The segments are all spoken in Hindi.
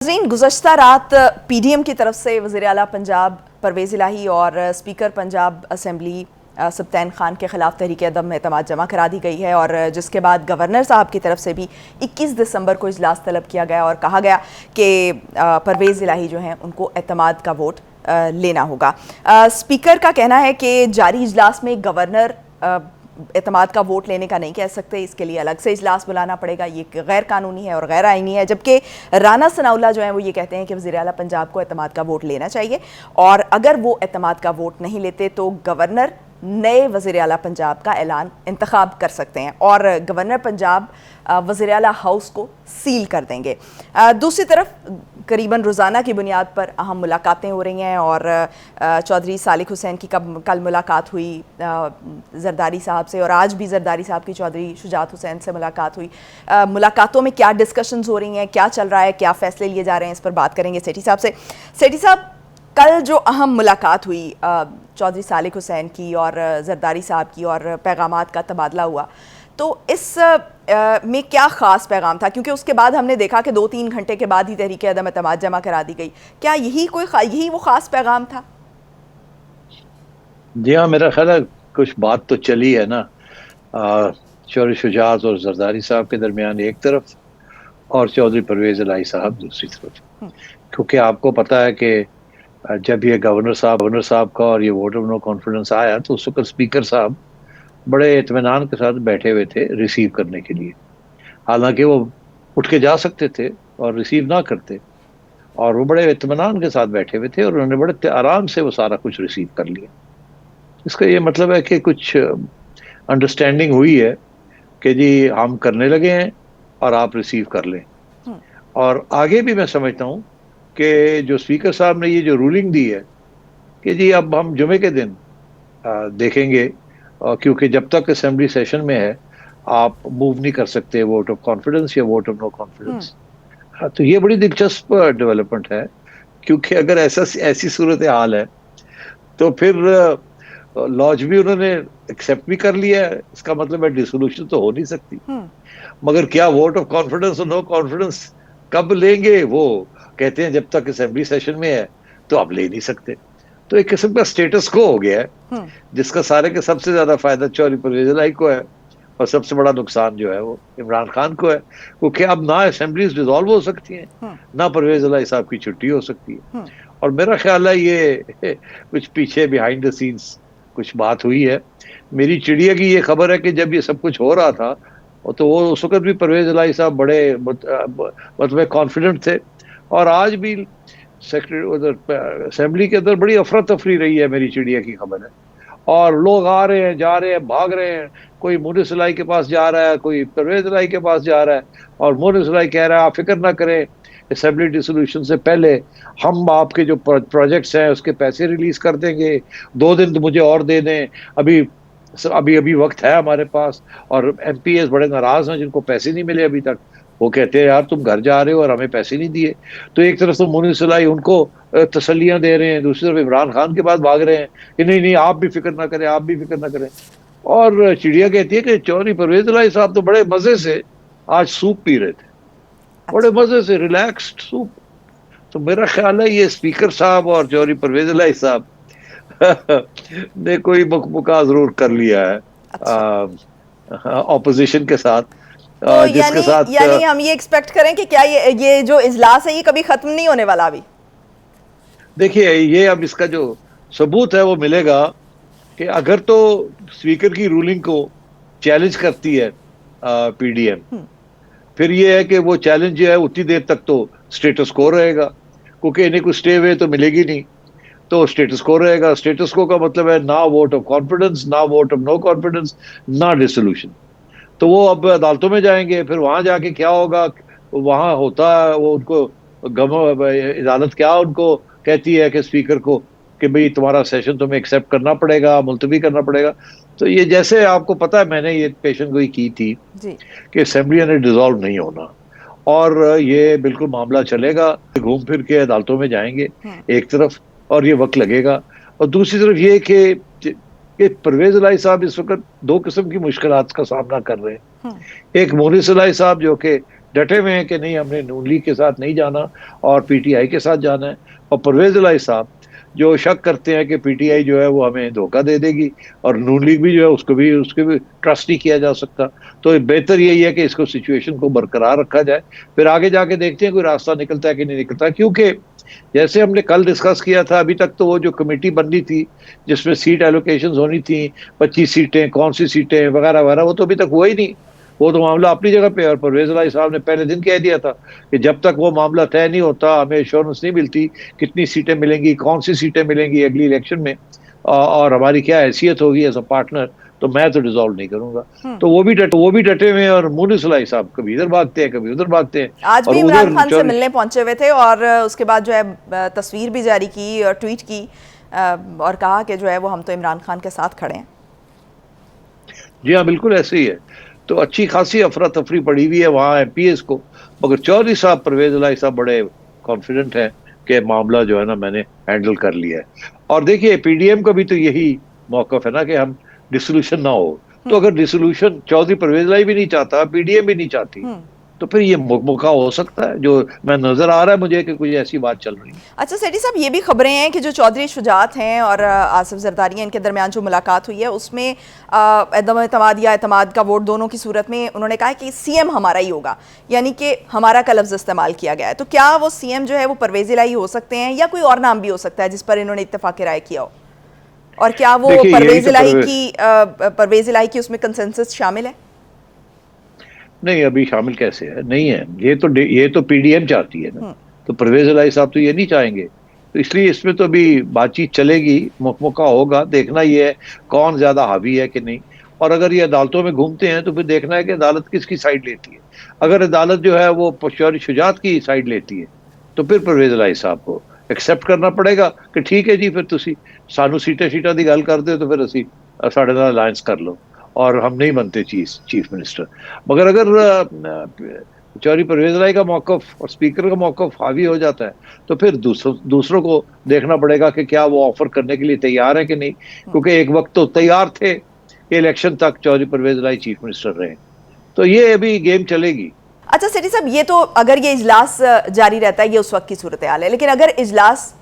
गुज़श्ता रात पीडीएम की तरफ से वज़ीर आला पंजाब परवेज़ इलाही और स्पीकर पंजाब असम्बली सब्तैन खान के ख़िलाफ़ तहरीक अदम एतमाद जमा करा दी गई है और जिसके बाद गवर्नर साहब की तरफ से भी 21 दिसंबर को इजलास तलब किया गया और कहा गया कि परवेज़ इलाही जो हैं उनको एतमाद का वोट लेना होगा। स्पीकर का कहना है कि जारी इजलास में गवर्नर एतमाद का वोट लेने का नहीं कह सकते, इसके लिए अलग से इजलास बुलाना पड़ेगा, ये गैर कानूनी है और गैर आईनी है। जबकि राना सनाउल्लाह जो है वो ये कहते हैं कि वज़ीर आला पंजाब को एतमाद का वोट लेना चाहिए और अगर वो एतमाद का वोट नहीं लेते तो गवर्नर नए वज़ीर आला पंजाब का ऐलान इंतखाब कर सकते हैं और गवर्नर पंजाब वज़ीर आला हाउस को सील कर देंगे। दूसरी तरफ करीबन रोज़ाना की बुनियाद पर अहम मुलाकातें हो रही हैं और चौधरी सालिक हुसैन की कल मुलाकात हुई जरदारी साहब से और आज भी जरदारी साहब की चौधरी शुजात हुसैन से मुलाकात हुई। मुलाकातों में क्या डिस्कशंस हो रही हैं, क्या चल रहा है, क्या फ़ैसले लिए जा रहे हैं, इस पर बात करेंगे सेठी साहब से। सेठी साहब, कल जो अहम मुलाकात हुई चौधरी सालिक हुसैन की और जरदारी साहब की और पैगामात का तबादला हुआ, तो इस में क्या ख़ास पैगाम था? क्योंकि उसके बाद हमने देखा कि 2-3 घंटे के बाद ही तहरीक अदम एतमाद जमा करा दी गई। क्या यही वो ख़ास पैगाम था? जी हाँ, मेरा ख्याल है कुछ बात तो चली है ना, चौधरी शुजात और जरदारी साहब के दरमियान एक तरफ और चौधरी परवेज़ इलाही साहब दूसरी तरफ। क्योंकि आपको पता है कि जब ये गवर्नर साहब का और ये वोट ऑफ नो कॉन्फिडेंस आया तो उस वक्त स्पीकर साहब बड़े इत्मीनान के साथ बैठे हुए थे रिसीव करने के लिए। हालांकि वो उठ के जा सकते थे और रिसीव ना करते, और वो बड़े इत्मीनान के साथ बैठे हुए थे और उन्होंने बड़े आराम से वो सारा कुछ रिसीव कर लिया। इसका ये मतलब है कि कुछ अंडरस्टैंडिंग हुई है कि जी हम करने लगे हैं और आप रिसीव कर लें। और आगे भी मैं समझता हूँ कि जो स्पीकर साहब ने ये जो रूलिंग दी है कि जी अब हम जुमे के दिन देखेंगे, क्योंकि जब तक असेंबली सेशन में है आप मूव नहीं कर सकते वोट ऑफ कॉन्फिडेंस या वोट ऑफ नो कॉन्फिडेंस। तो ये बड़ी दिलचस्प डेवलपमेंट है, क्योंकि अगर ऐसी सूरत हाल है तो फिर लॉज भी उन्होंने एक्सेप्ट भी कर लिया है, इसका मतलब है डिसोल्यूशन तो हो नहीं सकती। मगर क्या वोट ऑफ कॉन्फिडेंस और नो कॉन्फिडेंस कब लेंगे, वो कहते हैं जब तक असेंबली सेशन में है तो आप ले नहीं सकते। तो एक किस्म का स्टेटस को हो गया है, जिसका सारे के सबसे ज्यादा फायदा चौधरी परवेज़ इलाही को है और सबसे बड़ा नुकसान जो है वो इमरान खान को है, क्योंकि अब ना असेंबलीज डिसॉल्व हो सकती हैं ना परवेज़ इलाही साहब की छुट्टी हो सकती है। और मेरा ख्याल है ये कुछ पीछे बिहाइंड द सीन्स कुछ बात हुई है। मेरी चिड़िया की ये खबर है कि जब ये सब कुछ हो रहा था तो वो उस वक्त भी परवेज़ इलाही साहब बड़े मतलब कॉन्फिडेंट थे, और आज भी सेक्रेटरी उधर असेंबली के अंदर बड़ी अफरा तफरी रही है, मेरी चिड़िया की खबर है। और लोग आ रहे हैं, जा रहे हैं, भाग रहे हैं, कोई मुनिस इलाही के पास जा रहा है, कोई परवेज़ इलाही के पास जा रहा है, और मुनिस इलाही कह रहा है आप फिक्र ना करें, असेंबली डिसोल्यूशन से पहले हम आपके जो प्रोजेक्ट्स हैं उसके पैसे रिलीज कर देंगे, 2 दिन तो मुझे और दे दें, अभी अभी वक्त है हमारे पास। और एमपीएस बड़े नाराज हैं जिनको पैसे नहीं मिले अभी तक, वो कहते हैं यार तुम घर जा रहे हो और हमें पैसे नहीं दिए। तो एक तरफ तो मुनीस इलाही उनको तसल्लियां दे रहे हैं, दूसरी तरफ इमरान खान के पास भाग रहे हैं कि नहीं नहीं आप भी फिक्र ना करें, आप भी फिक्र ना करें। और चिड़िया कहती है कि चौधरी परवेज़ इलाही साहब तो बड़े मजे से आज सूप पी रहे थे, बड़े मजे से रिलैक्स्ड सूप। तो मेरा ख्याल है ये स्पीकर साहब और चौधरी परवेज़ इलाही साहब ने कोई मुका जरूर कर लिया है ऑपोजिशन के साथ, तो यानी हम ये एक्सपेक्ट करें कि क्या ये जो इजलास है ये कभी खत्म नहीं होने वाला? अभी देखिए ये अब इसका जो सबूत है वो मिलेगा कि अगर तो स्पीकर की रूलिंग को चैलेंज करती है पीडीएम, फिर ये है कि वो चैलेंज जो है उतनी देर तक तो स्टेटस को रहेगा, क्योंकि इन्हें कुछ स्टे हुए तो मिलेगी नहीं, तो स्टेटस को रहेगा। स्टेटस को का मतलब है ना वोट ऑफ कॉन्फिडेंस, ना वोट ऑफ नो कॉन्फिडेंस, ना डिसोल्यूशन। तो वो अब अदालतों में जाएंगे, फिर वहां जाके क्या होगा, वहां होता है वो उनको अदालत क्या उनको कहती है कि स्पीकर को कि भाई तुम्हारा सेशन तुम्हें एक्सेप्ट करना पड़ेगा, मुलतवी करना पड़ेगा। तो ये जैसे आपको पता है मैंने ये पेशन गोई की थी कि असेंबली ने डिसॉल्व नहीं होना और ये बिल्कुल मामला चलेगा, घूम फिर के अदालतों में जाएंगे एक तरफ, और ये वक्त लगेगा। और दूसरी तरफ ये कि परवेज़ इलाही साहब इस वक्त 2 किस्म की मुश्किलात का सामना कर रहे हैं। एक मुनीस इलाही साहब जो कि डटे हुए हैं कि नहीं, हमने नून लीग के साथ नहीं जाना और पीटीआई के साथ जाना है। और परवेज इलाही साहब जो शक करते हैं कि पीटीआई जो है वो हमें धोखा दे देगी और नून लीग भी जो है उसके भी ट्रस्ट नहीं किया जा सकता। तो बेहतर यही है कि इसको सिचुएशन को बरकरार रखा जाए, फिर आगे जाके देखते हैं कोई रास्ता निकलता है कि नहीं निकलता। क्योंकि जैसे हमने कल डिस्कस किया था, अभी तक तो वो जो कमेटी बननी थी जिसमें सीट एलोकेशन होनी थी, 25 सीटें, कौन सी सीटें वगैरह वगैरह, वो तो अभी तक हुआ ही नहीं। वो तो मामला अपनी जगह पे। और परवेज इलाही साहब ने पहले दिन कह दिया था कि जब तक वो मामला तय नहीं होता, हमें एश्योरेंस नहीं मिलती कितनी सीटें मिलेंगी, कौन सी सीटें मिलेंगी अगली इलेक्शन में, और हमारी क्या हैसियत होगी एज अ पार्टनर, तो मैं तो डिसॉल्व नहीं करूंगा। तो वो भी डटे हुए हैं। और मुनिस इलाही साहब कभी इधर भागते हैं, कभी उधर भागते हैं। आज और भी इमरान उधर खान से मिलने पहुंचे हुए थे और उसके बाद जो है तस्वीर भी जारी की और ट्वीट की और कहा कि जो है वो हम तो इमरान खान के साथ खड़े हैं। जी हाँ, बिल्कुल ऐसे ही है। तो अच्छी खासी अफरा तफरी पड़ी हुई है वहाँ एमपीएस को, मगर चौधरी साहब, परवेज इलाही साहब बड़े कॉन्फिडेंट हैं कि मामला जो है ना मैंने हैंडल कर लिया है। और देखिए पीडीएम का भी तो यही मौकफ है ना कि हम डिसोल्यूशन ना हो। तो अगर डिसोल्यूशन चौधरी परवेज इलाही भी नहीं चाहता, पीडीएम भी नहीं चाहती, तो फिर ये मौका हो सकता है जो मैं नजर आ रहा है मुझे कि कुछ ऐसी बात चल रही है। अच्छा सेठी साहब, ये भी खबरें हैं कि जो चौधरी शुजात हैं और आसिफ जरदारी हैं, इनके दरमियान जो मुलाकात हुई है उसमें अदम एतमाद या एतमाद का वोट दोनों की सूरत में उन्होंने कहा कि सीएम हमारा ही होगा, यानी कि हमारा का लफ्ज़ इस्तेमाल किया गया है। तो क्या वो सीएम जो है वो परवेज इलाही हो सकते हैं या कोई और नाम भी हो सकता है जिस पर इन्होंने इत्तेफाक राय किया हो? और क्या वो परवेज इलाही की उसमें कंसेंसस शामिल है? नहीं, अभी शामिल कैसे है, नहीं है। ये तो पीडीएम चाहती है ना, तो परवेज इलाही साहब तो ये नहीं चाहेंगे। तो इसलिए इसमें तो अभी बातचीत चलेगी, मौका होगा। देखना ये है कौन ज्यादा हावी है कि नहीं। और अगर ये अदालतों में घूमते हैं तो फिर देखना है कि अदालत किसकी साइड लेती है। अगर अदालत जो है वो चौधरी शुजात की साइड लेती है तो फिर परवेज इलाही साहब को एक्सेप्ट करना पड़ेगा कि ठीक है जी, फिर तुसी सानू सीटें की गल करते हो तो फिर असी साढ़े नाल अलायंस कर लो और हम नहीं बनते चीफ मिनिस्टर। मगर अगर चौधरी परवेज इलाही का मौकफ और स्पीकर का मौकफ हावी हो जाता है तो फिर दूसरों को देखना पड़ेगा कि क्या वो ऑफर करने के लिए तैयार है कि नहीं। क्योंकि एक वक्त तो तैयार थे कि इलेक्शन तक चौधरी परवेज इलाही चीफ मिनिस्टर रहे। तो ये अभी गेम चलेगी। अच्छा सेठी साहब, ये तो अगर ये इजलास जारी रहता है, ये उस वक्त की सूरत हाल है, लेकिन अगर इजलास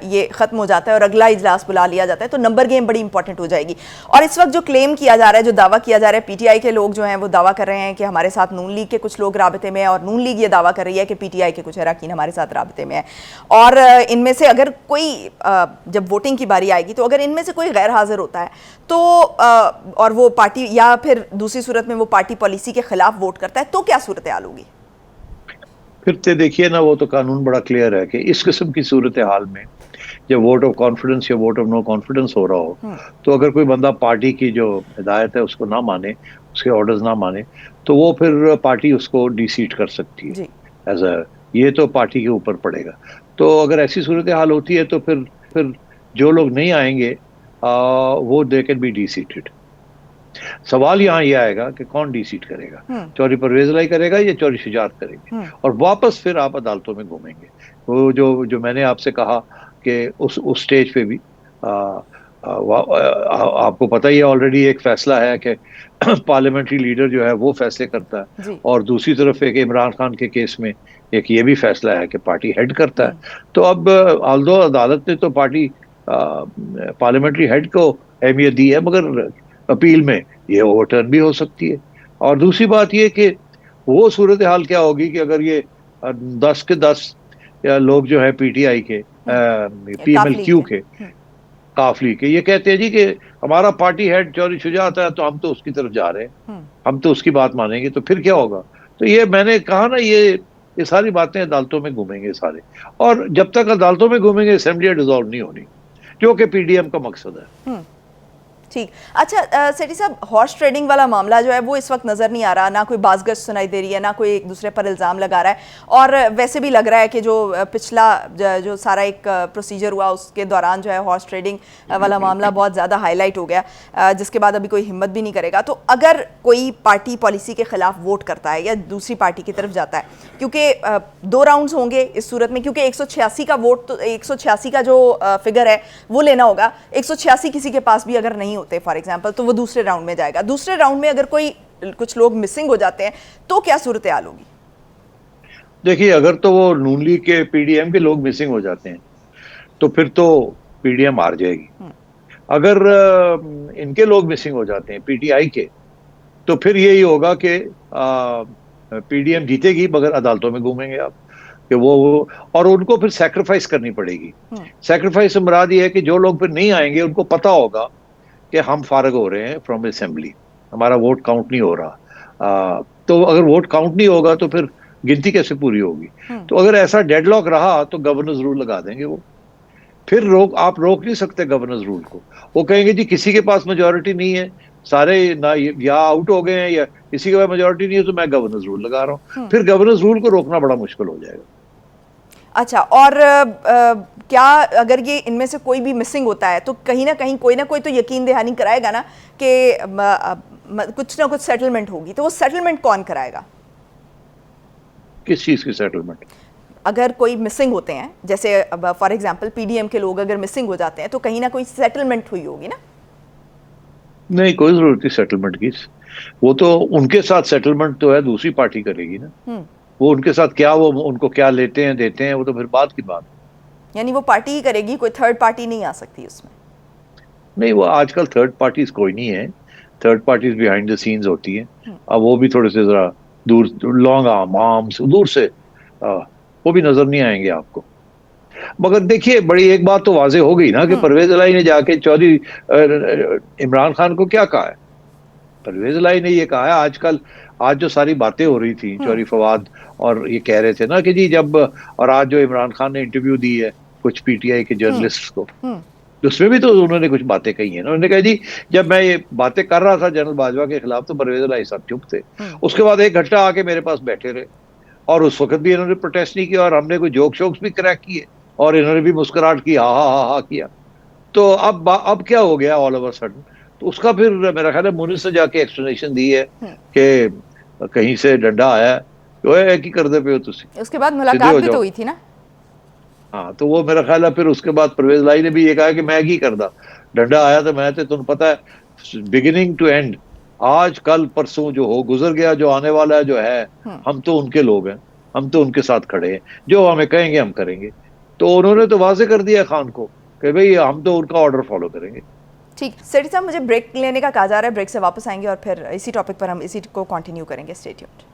ये ख़त्म हो जाता है और अगला इजलास बुला लिया जाता है तो नंबर गेम बड़ी इंपॉर्टेंट हो जाएगी। और इस वक्त जो क्लेम किया जा रहा है, जो दावा किया जा रहा है, पीटीआई के लोग जो हैं वो दावा कर रहे हैं कि हमारे साथ नून लीग के कुछ लोग राबते में हैं और नून लीग ये दावा कर रही है कि पीटीआई के कुछ अरकान हमारे साथ राबते में है। और इनमें से अगर कोई जब वोटिंग की बारी आएगी तो अगर इनमें से कोई गैर हाजिर होता है तो और वो पार्टी या फिर दूसरी सूरत में वो पार्टी पॉलिसी के खिलाफ वोट करता है तो क्या सूरत हाल होगी? फिर तो देखिए ना, वो तो कानून बड़ा क्लियर है कि इस किस्म की सूरत हाल में जब वोट ऑफ कॉन्फिडेंस या वोट ऑफ नो कॉन्फिडेंस हो रहा हो तो अगर कोई बंदा पार्टी की जो हिदायत है उसको ना माने, उसके ऑर्डर्स ना माने, तो वो फिर पार्टी उसको डिसीट कर सकती है एज अ, ये तो पार्टी के ऊपर पड़ेगा। तो अगर ऐसी सूरत हाल होती है तो फिर जो लोग नहीं आएंगे वो दे कैन बी डिसीटेड। सवाल यहाँ ये आएगा कि कौन डिसीट करेगा, चौधरी परवेज इलाही करेगा या चौधरी शुजात करेंगे। और वापस फिर आप अदालतों में घूमेंगे। वो जो मैंने आपसे कहा कि उस स्टेज पे भी आपको पता ही है ऑलरेडी एक फैसला है कि पार्लियामेंट्री लीडर जो है वो फैसले करता है और दूसरी तरफ एक इमरान खान के केस में एक ये भी फैसला है कि पार्टी हेड करता है। तो अब ऑल्दो अदालत ने तो पार्टी पार्लियामेंट्री हेड को अहमियत दी है, मगर अपील में ये ओवरटर्न भी हो सकती है। और दूसरी बात ये कि वो सूरत हाल क्या होगी कि अगर ये 10 के 10 लोग जो है पीटीआई के पीएमएलक्यू के काफली के ये कहते हैं जी कि हमारा पार्टी हेड चौधरी शुजात है तो हम तो उसकी तरफ जा रहे हैं, हम तो उसकी बात मानेंगे, तो फिर क्या होगा। तो ये मैंने कहा ना, ये सारी बातें अदालतों में घूमेंगे सारे। और जब तक अदालतों में घूमेंगे असेंबली डिसॉल्व नहीं होनी, जो कि पीडीएम का मकसद है। ठीक। अच्छा सेठी साहब, हॉर्स ट्रेडिंग वाला मामला जो है वो इस वक्त नज़र नहीं आ रहा, ना कोई बाज़गश सुनाई दे रही है, ना कोई एक दूसरे पर इल्ज़ाम लगा रहा है। और वैसे भी लग रहा है कि जो पिछला जो सारा एक प्रोसीजर हुआ उसके दौरान जो है हॉर्स ट्रेडिंग वाला मामला बहुत ज़्यादा हाईलाइट हो गया, जिसके बाद अभी कोई हिम्मत भी नहीं करेगा। तो अगर कोई पार्टी पॉलिसी के खिलाफ वोट करता है या दूसरी पार्टी की तरफ जाता है, क्योंकि 2 राउंड्स होंगे इस सूरत में, क्योंकि 186 का वोट, तो 186 का जो फिगर है वो लेना होगा। 186 किसी के पास भी अगर नहीं होते फॉर एग्जांपल तो वो दूसरे राउंड में जाएगा। दूसरे राउंड में अगर कोई कुछ लोग मिसिंग हो जाते हैं तो क्या सूरत हाल होगी? देखिए, अगर तो वो नून लीग के पीडीएम के लोग मिसिंग हो जाते हैं तो फिर तो पीडीएम हार जाएगी। अगर इनके लोग मिसिंग हो जाते हैं पीटीआई के, तो फिर यही होगा कि पीडीएम जीतेगी मगर अदालतों में घूमेंगे आप कि वो और उनको फिर सेक्रीफाइस करनी पड़ेगी। सेक्रीफाइस से मुराद ये है कि जो लोग फिर नहीं आएंगे उनको पता होगा कि हम फारग हो रहे हैं फ्रॉम असेंबली, हमारा वोट काउंट नहीं हो रहा। तो अगर वोट काउंट नहीं होगा तो फिर गिनती कैसे पूरी होगी? तो अगर ऐसा डेडलॉक रहा तो गवर्नर्स रूल लगा देंगे वो। फिर आप रोक नहीं सकते गवर्नर्स रूल को। वो कहेंगे जी किसी के पास मेजोरिटी नहीं है, सारे ना या आउट हो गए हैं या किसी के पास मेजोरिटी नहीं है, तो मैं गवर्नर्स रूल लगा रहा हूँ। फिर गवर्नर्स रूल को रोकना बड़ा मुश्किल हो जाएगा। अच्छा, और क्या अगर ये इनमें से कोई भी मिसिंग होता है तो कहीं ना कहीं कोई ना कोई तो यकीन दहानी कराएगा ना कि कुछ ना कुछ सेटलमेंट होगी, तो वो सेटलमेंट कौन कराएगा? किस चीज की सेटलमेंट? अगर कोई मिसिंग होते हैं, जैसे फॉर एग्जांपल पीडीएम के लोग अगर मिसिंग हो जाते हैं तो कहीं ना कोई सेटलमेंट हुई होगी ना? नहीं, कोई जरूरत नहीं सेटलमेंट की। वो तो उनके साथ सेटलमेंट तो है दूसरी पार्टी करेगी ना। वो उनके साथ क्या, वो उनको क्या लेते हैं देते हैं, वो तो फिर बात की बात। यानी वो पार्टी ही करेगी, कोई थर्ड पार्टी नहीं आ सकती उसमें? नहीं, वो आजकल थर्ड पार्टीज कोई नहीं है। Third parties behind the scenes होती हैं। अब वो भी थोड़े से जरा दूर, लॉन्ग आर्म्स दूर से वो भी नजर नहीं आएंगे आपको। मगर देखिए, बड़ी एक बात तो वाजे हो गई ना कि परवेज इलाही ने जाके चौधरी इमरान खान को क्या कहा है। परवेज इलाही ने ये कहा है आजकल, आज जो सारी बातें हो रही थी चौधरी फवाद और ये कह रहे थे ना कि जी जब, और आज जो इमरान खान ने इंटरव्यू दी है कुछ पीटीआई के जर्नलिस्ट को, उसमें भी तो उन्होंने कुछ बातें कही हैं। उन्होंने कहा जी जब मैं ये बातें कर रहा था जनरल बाजवा के खिलाफ तो परवेज इलाही साहब चुप थे, उसके बाद 1 घंटा आके मेरे पास बैठे रहे और उस वक्त भी इन्होंने प्रोटेस्ट नहीं किया और हमने कोई जोक शोक्स भी क्रैक किए और इन्होंने भी मुस्कुराहट की, हा हा हा किया। तो अब क्या हो गया ऑल ओवर सडन? तो उसका फिर मेरा ख्याल है मुनीर से जाके एक्सप्लेनेशन दी है कि कहीं से डंडा आया तो है कि कर दे पे हो तुसी, उसके बाद सीधे मुलाकात हो भी तो जाओ। हुई थी ना? हाँ, तो वो मेरा ख्याल है फिर उसके बाद परवेज लाई ने भी ये कहा कि मैं की करदा, डंडा आया तो मैं, तो तुम्हें पता है बिगिनिंग टू एंड, आज कल परसों जो हो गुजर गया, जो आने वाला है जो है, हम तो उनके लोग हैं, हम तो उनके साथ खड़े हैं, जो हमें कहेंगे हम करेंगे। तो उन्होंने तो वाजे कर दिया खान को कि भाई हम तो उनका ऑर्डर फॉलो करेंगे। ठीक, सेठी साहब मुझे ब्रेक लेने का कहा जा रहा है, ब्रेक से वापस आएंगे और फिर इसी टॉपिक पर हम इसी को कंटिन्यू करेंगे। Stay tuned.